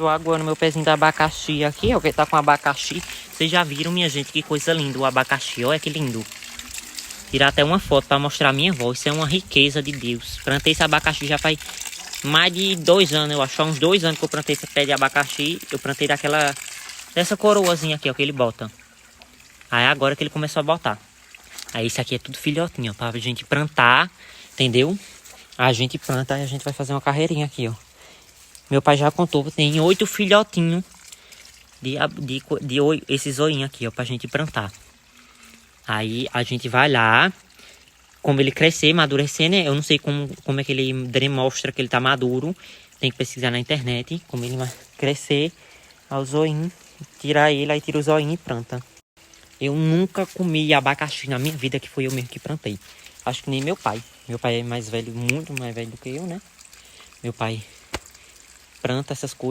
Tô aguando meu pezinho da abacaxi aqui, ó, que tá com abacaxi. Vocês já viram, minha gente, que coisa linda o abacaxi, olha que lindo. Tirar até uma foto pra mostrar a minha avó, isso é uma riqueza de Deus. Plantei esse abacaxi já faz mais de 2 anos, eu acho, há uns 2 anos que eu plantei esse pé de abacaxi. Eu plantei dessa coroazinha aqui, ó, que ele bota. Aí agora que ele começou a botar. Aí esse aqui é tudo filhotinho, ó, pra gente plantar, entendeu? A gente planta e a gente vai fazer uma carreirinha aqui, ó. Meu pai já contou, tem 8 filhotinhos esses zoinhos aqui, ó, pra gente plantar. Aí a gente vai lá, como ele crescer, amadurecer, né? Eu não sei como é que ele demonstra que ele tá maduro. Tem que pesquisar na internet, como ele vai crescer, ao zoinho, tira ele, aí tira o zoinho e planta. Eu nunca comi abacaxi na minha vida, que foi eu mesmo que plantei. Acho que nem meu pai. Meu pai é mais velho, muito mais velho do que eu, né? Meu pai planta essas coisas.